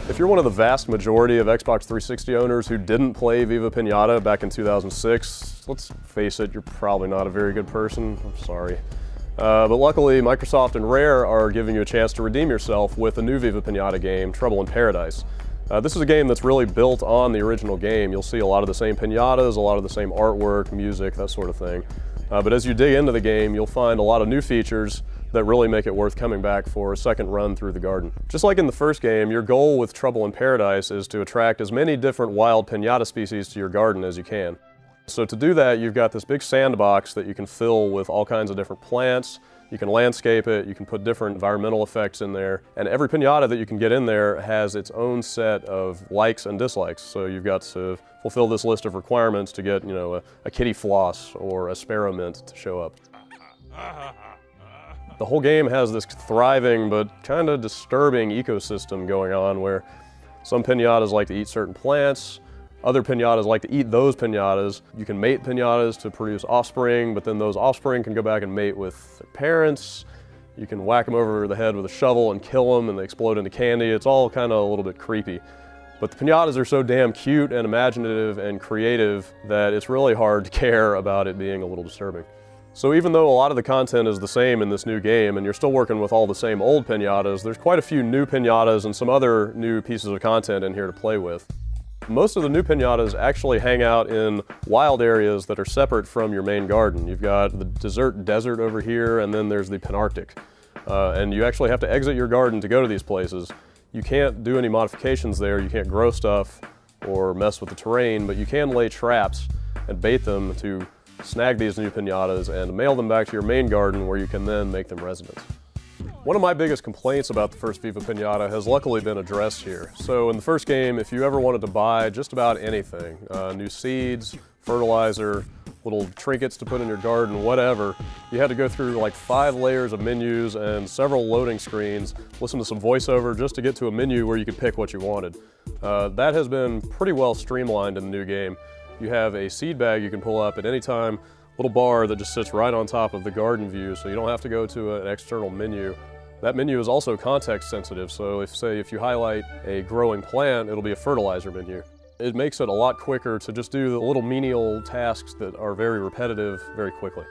If you're one of the vast majority of Xbox 360 owners who didn't play Viva Pinata back in 2006, let's face it, you're probably not a very good person. I'm sorry. But luckily, Microsoft and Rare are giving you a chance to redeem yourself with a new Viva Pinata game, Trouble in Paradise. This is a game that's really built on the original game. You'll see a lot of the same pinatas, a lot of the same artwork, music, that sort of thing. But as you dig into the game, you'll find a lot of new features that really make it worth coming back for a second run through the garden. Just like in the first game, your goal with Trouble in Paradise is to attract as many different wild pinata species to your garden as you can. So to do that, you've got this big sandbox that you can fill with all kinds of different plants. You can landscape it, you can put different environmental effects in there, and every pinata that you can get in there has its own set of likes and dislikes. So you've got to fulfill this list of requirements to get, a kitty floss or a sparrow mint to show up. The whole game has this thriving but kind of disturbing ecosystem going on where some pinatas like to eat certain plants, other pinatas like to eat those pinatas. You can mate pinatas to produce offspring, but then those offspring can go back and mate with their parents. You can whack them over the head with a shovel and kill them and they explode into candy. It's all kind of a little bit creepy. But the pinatas are so damn cute and imaginative and creative that it's really hard to care about it being a little disturbing. So even though a lot of the content is the same in this new game and you're still working with all the same old pinatas, there's quite a few new pinatas and some other new pieces of content in here to play with. Most of the new pinatas actually hang out in wild areas that are separate from your main garden. You've got the desert over here, and then there's the Pinarctic. And you actually have to exit your garden to go to these places. You can't do any modifications there, you can't grow stuff or mess with the terrain, but you can lay traps and bait them to snag these new pinatas and mail them back to your main garden where you can then make them residents. One of my biggest complaints about the first Viva Pinata has luckily been addressed here. So in the first game, if you ever wanted to buy just about anything, new seeds, fertilizer, little trinkets to put in your garden, whatever, you had to go through like 5 layers of menus and several loading screens, listen to some voiceover just to get to a menu where you could pick what you wanted. That has been pretty well streamlined in the new game. You have a seed bag you can pull up at any time, little bar that just sits right on top of the garden view, so you don't have to go to an external menu. That menu is also context sensitive, so if you highlight a growing plant, it'll be a fertilizer menu. It makes it a lot quicker to just do the little menial tasks that are very repetitive very quickly.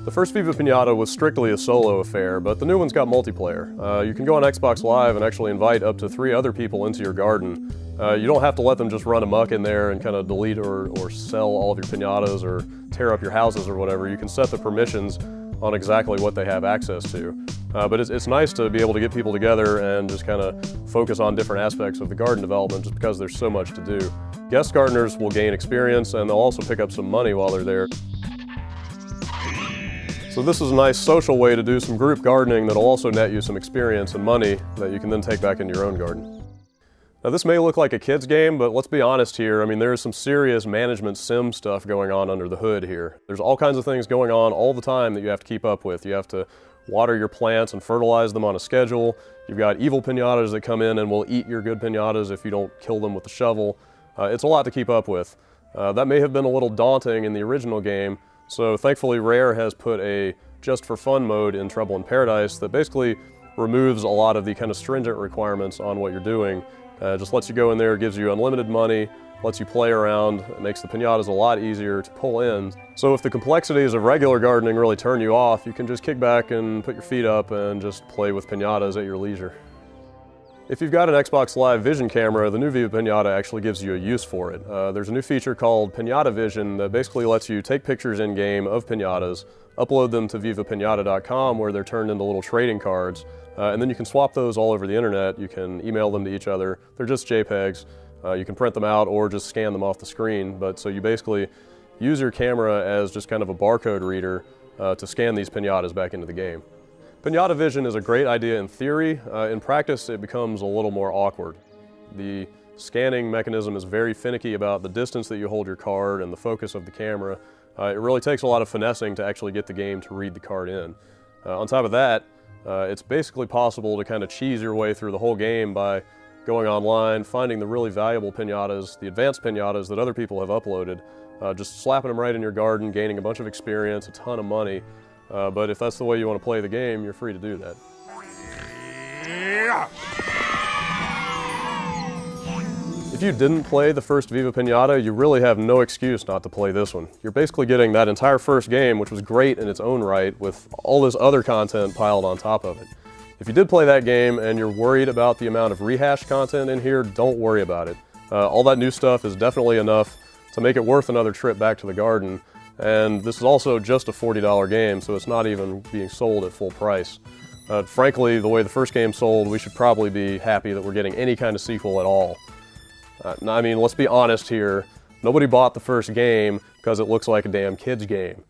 The first Viva Pinata was strictly a solo affair, but the new one's got multiplayer. You can go on Xbox Live and actually invite up to 3 other people into your garden. You don't have to let them just run amok in there and kind of delete or sell all of your pinatas or tear up your houses or whatever. You can set the permissions on exactly what they have access to. But it's nice to be able to get people together and just kind of focus on different aspects of the garden development just because there's so much to do. Guest gardeners will gain experience and they'll also pick up some money while they're there. So this is a nice social way to do some group gardening that'll also net you some experience and money that you can then take back into your own garden. Now this may look like a kid's game, but let's be honest here. I mean, there is some serious management sim stuff going on under the hood here. There's all kinds of things going on all the time that you have to keep up with. You have to water your plants and fertilize them on a schedule. You've got evil pinatas that come in and will eat your good pinatas if you don't kill them with the shovel. It's a lot to keep up with. That may have been a little daunting in the original game, so thankfully Rare has put a just for fun mode in Trouble in Paradise that basically removes a lot of the kind of stringent requirements on what you're doing. Just lets you go in there, gives you unlimited money, lets you play around, it makes the pinatas a lot easier to pull in. So if the complexities of regular gardening really turn you off, you can just kick back and put your feet up and just play with pinatas at your leisure. If you've got an Xbox Live Vision camera, the new Viva Pinata actually gives you a use for it. There's a new feature called Pinata Vision that basically lets you take pictures in-game of pinatas, upload them to vivapinata.com where they're turned into little trading cards, and then you can swap those all over the internet. You can email them to each other. They're just JPEGs. You can print them out or just scan them off the screen, but so you basically use your camera as just kind of a barcode reader to scan these pinatas back into the game. Pinata Vision is a great idea in theory. In practice, it becomes a little more awkward. The scanning mechanism is very finicky about the distance that you hold your card and the focus of the camera. It really takes a lot of finessing to actually get the game to read the card in. On top of that, it's basically possible to kind of cheese your way through the whole game by going online, finding the really valuable pinatas, the advanced pinatas that other people have uploaded, just slapping them right in your garden, gaining a bunch of experience, a ton of money. But if that's the way you want to play the game, you're free to do that. If you didn't play the first Viva Pinata, you really have no excuse not to play this one. You're basically getting that entire first game, which was great in its own right, with all this other content piled on top of it. If you did play that game and you're worried about the amount of rehashed content in here, don't worry about it. All that new stuff is definitely enough to make it worth another trip back to the garden. And this is also just a $40 game, so it's not even being sold at full price. Frankly, the way the first game sold, we should probably be happy that we're getting any kind of sequel at all. I mean, let's be honest here. Nobody bought the first game because it looks like a damn kid's game.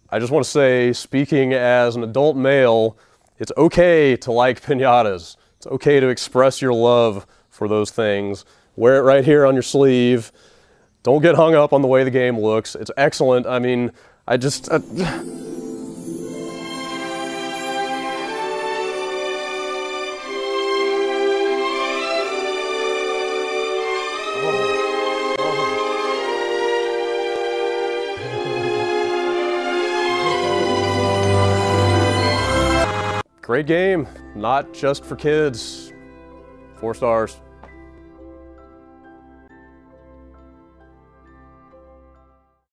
I just want to say, speaking as an adult male, it's okay to like piñatas. It's okay to express your love for those things. Wear it right here on your sleeve. Don't get hung up on the way the game looks. It's excellent. I mean, Great game, not just for kids. 4 stars.